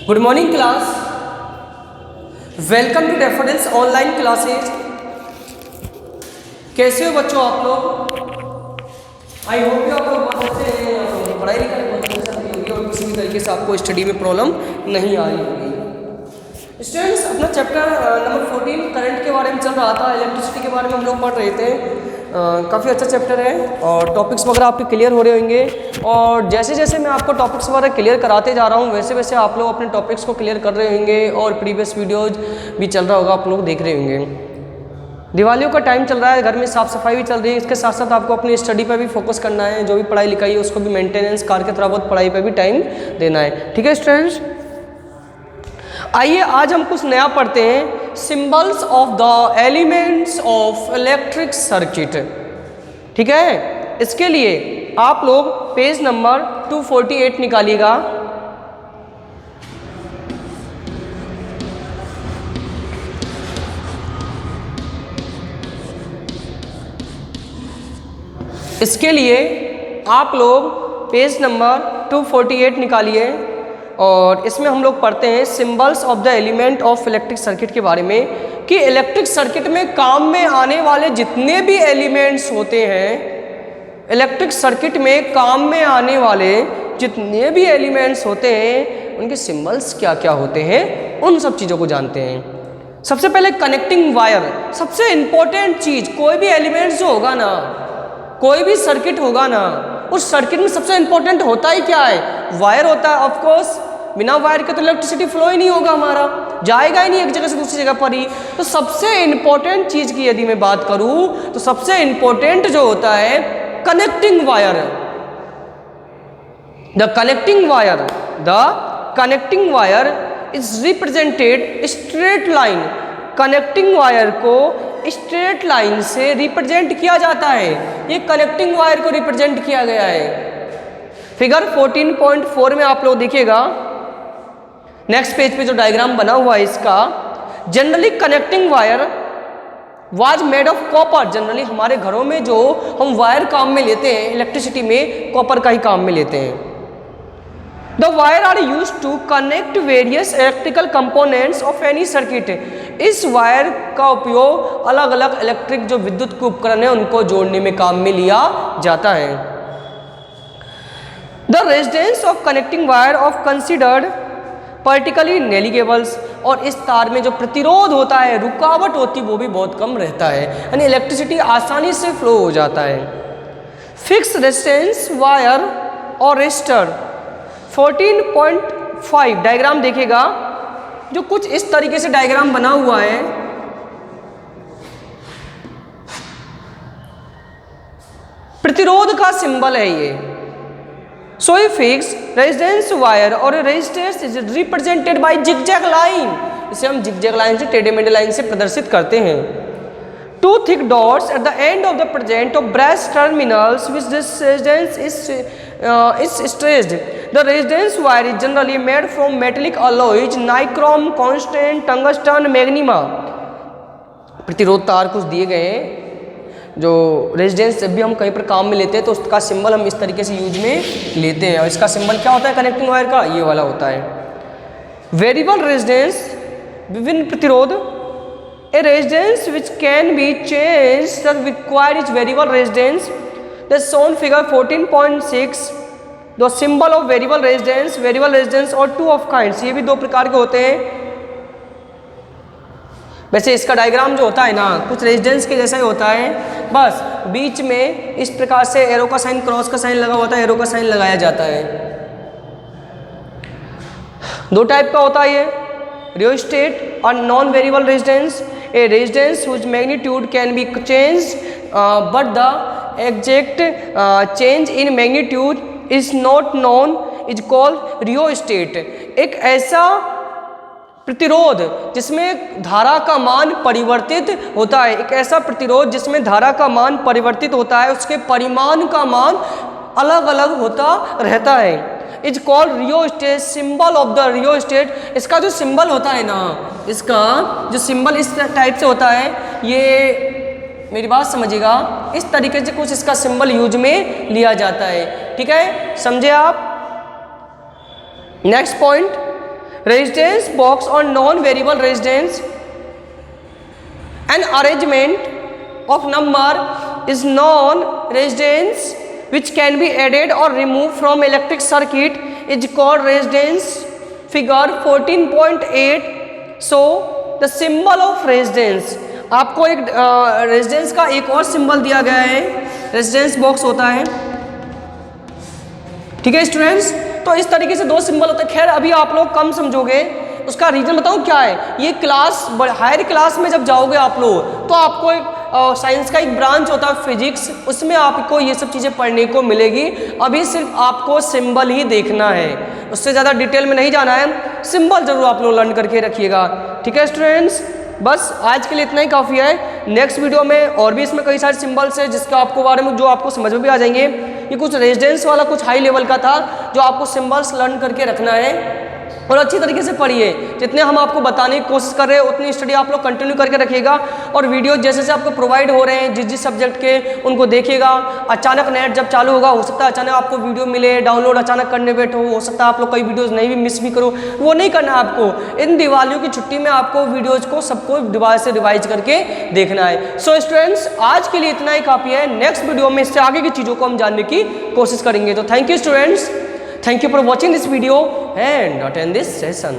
Good morning class, welcome to Daffodils online classes. कैसे हो बच्चों आप लोग? आई होप आप लोग बहुत अच्छे हैं, पढ़ाई लिखाई बहुत अच्छे से होगी और किसी भी तरीके से आपको स्टडी में प्रॉब्लम नहीं आ रही होगी। स्टूडेंट्स, अपना चैप्टर नंबर 14 करंट के बारे में चल रहा था, इलेक्ट्रिसिटी के बारे में हम लोग पढ़ रहे थे। काफ़ी अच्छा चैप्टर है और टॉपिक्स वगैरह आपके क्लियर हो रहे होंगे। और जैसे जैसे मैं आपको टॉपिक्स वगैरह क्लियर कराते जा रहा हूँ वैसे वैसे आप लोग अपने टॉपिक्स को क्लियर कर रहे होंगे और प्रीवियस वीडियोज भी चल रहा होगा, आप लोग देख रहे होंगे। दिवालियों का टाइम चल रहा है, घर में साफ़ सफाई भी चल रही है, इसके साथ साथ आपको अपनी स्टडी पर भी फोकस करना है। जो भी पढ़ाई लिखाई है उसको भी मेंटेनेंस करके थोड़ा बहुत पढ़ाई पर भी टाइम देना है। ठीक है स्टूडेंट्स, आइए आज हम कुछ नया पढ़ते हैं। Symbols of the elements of electric circuit. ठीक है, इसके लिए आप लोग पेज नंबर 248 निकालिएगा। इसके लिए आप लोग पेज नंबर 248 निकालिए और इसमें हम लोग पढ़ते हैं symbols of the element of electric circuit के बारे में, कि इलेक्ट्रिक सर्किट में काम में आने वाले जितने भी एलिमेंट्स होते हैं, इलेक्ट्रिक सर्किट में काम में आने वाले जितने भी एलिमेंट्स होते हैं उनके सिंबल्स क्या क्या होते हैं, उन सब चीज़ों को जानते हैं। सबसे पहले कनेक्टिंग वायर, सबसे इंपॉर्टेंट चीज़। कोई भी एलिमेंट्स जो होगा ना, कोई भी सर्किट होगा ना, उस सर्किट में सबसे इंपॉर्टेंट होता ही क्या है? वायर होता है। ऑफ कोर्स बिना वायर के तो इलेक्ट्रिसिटी फ्लो ही नहीं होगा, हमारा जाएगा ही नहीं एक जगह से दूसरी जगह पर ही। तो सबसे इंपॉर्टेंट चीज़ की यदि मैं बात करूं तो सबसे इंपॉर्टेंट जो होता है connecting wire. The connecting wire is represented straight line. Connecting wire को स्ट्रेट लाइन से रिप्रेजेंट किया जाता है। ये कनेक्टिंग वायर को रिप्रेजेंट किया गया है। फिगर 14.4 में आप लोग देखिएगा, नेक्स्ट पेज पे जो डायग्राम बना हुआ है इसका। Generally connecting wire was made of copper. Generally हमारे घरों में जो हम वायर काम में लेते हैं इलेक्ट्रिसिटी में, कॉपर का ही काम में लेते हैं। The wire are use to connect various electrical components of any circuit. इस वायर का उपयोग अलग अलग इलेक्ट्रिक जो विद्युत के उपकरण है उनको जोड़ने में काम में लिया जाता है। The resistance of connecting wire of considered particularly negligibles. और इस तार में जो प्रतिरोध होता है, रुकावट होती है, वो भी बहुत कम रहता है, यानी इलेक्ट्रिसिटी आसानी से फ्लो हो जाता है। फिक्स रेजिस्टेंस वायर और रेजिस्टर 14.5 डायग्राम देखेगा, जो कुछ इस तरीके से डायग्राम बना हुआ है। प्रतिरोध का सिंबल है ये। सो ए फिक्स रेजिस्टेंस वायर और resistance is represented by zigzag line. इसे हम जिगजैग लाइन से, टेढ़े मेढ़े लाइन से प्रदर्शित करते हैं। Two thick dots at the end of the present of brass terminals which this resistance is stressed. The resistance wire is generally made from metallic alloys, nichrome, constant, tungsten, magnema. प्रतिरोध तार कुछ दिए गए हैं जो रेजिस्टेंस जब भी हम कहीं पर काम में लेते हैं तो उसका सिंबल हम इस तरीके से यूज में लेते हैं। और इसका सिंबल क्या होता है कनेक्टिंग वायर का? ये वाला होता है। वेरिएबल रेजिस्टेंस, विभिन्न प्रतिरोध। A resistance which can be change the required is variable resistance. The shown figure 14.6 the symbol of variable resistance और two of kinds, ये भी दो प्रकार के होते हैं। वैसे इसका डायग्राम जो होता है ना, कुछ रेजिस्टेंस के जैसा ही होता है, बस बीच में इस प्रकार से एरो का साइन, क्रॉस का साइन लगा होता है, एरो का साइन लगाया जाता है। दो टाइप का होता है ये, रियोस्टेट और non variable resistance. A resistance whose magnitude can be changed but the exact change in magnitude is not known is called rheostat. एक ऐसा प्रतिरोध जिसमें धारा का मान परिवर्तित होता है, एक ऐसा प्रतिरोध जिसमें धारा का मान परिवर्तित होता है, उसके परिमाण का मान अलग अलग होता रहता है, is called rheostat. Symbol of the rheostat, इसका जो सिंबल होता है ना, इसका जो सिंबल इस टाइप से होता है, ये मेरी बात समझिएगा, इस तरीके से कुछ इसका सिंबल यूज में लिया जाता है। ठीक है, समझे आप? नेक्स्ट पॉइंट, रेजिस्टेंस बॉक्स और non variable resistance and arrangement of number is non resistance which can be added or removed from electric circuit is called resistance. Figure 14.8 so the symbol of resistance. आपको एक resistance का एक और symbol दिया गया है, resistance box होता है, ठीक है स्टूडेंट्स। तो इस तरीके से दो सिंबल होते हैं। खैर अभी आप लोग कम समझोगे, उसका रीजन बताऊं क्या है। ये क्लास हायर क्लास में जब जाओगे आप लोग तो आपको एक साइंस का एक ब्रांच होता है फिजिक्स, उसमें आपको ये सब चीज़ें पढ़ने को मिलेगी। अभी सिर्फ आपको सिंबल ही देखना है, उससे ज़्यादा डिटेल में नहीं जाना है। सिंबल जरूर आप लोग लर्न करके रखिएगा, ठीक है स्टूडेंट्स। बस आज के लिए इतना ही काफ़ी है। नेक्स्ट वीडियो में और भी इसमें कई सारे सिंबल्स है जिसका आपको बारे में जो आपको समझ में भी आ जाएंगे। ये कुछ रेजिस्टेंस वाला कुछ हाई लेवल का था जो आपको सिंबल्स लर्न करके रखना है और अच्छी तरीके से पढ़िए। जितने हम आपको बताने की कोशिश कर रहे हैं उतनी स्टडी आप लोग कंटिन्यू करके रखिएगा और वीडियो जैसे जैसे आपको प्रोवाइड हो रहे हैं जिस जिस सब्जेक्ट के उनको देखिएगा। अचानक नेट जब चालू होगा हो सकता है अचानक आपको वीडियो मिले, डाउनलोड अचानक करने बैठो, हो सकता है आप लोग कई वीडियोज़ नहीं भी मिस भी करो, वो नहीं करना है आपको। इन दिवालियों की छुट्टी में आपको वीडियोज़ को सबको डिवाइस से रिवाइज करके देखना है। सो स्टूडेंट्स आज के लिए इतना ही काफ़ी है। नेक्स्ट वीडियो में इससे आगे की चीज़ों को हम जानने की कोशिश करेंगे। तो thank you students, thank you for watching this video and attend this session.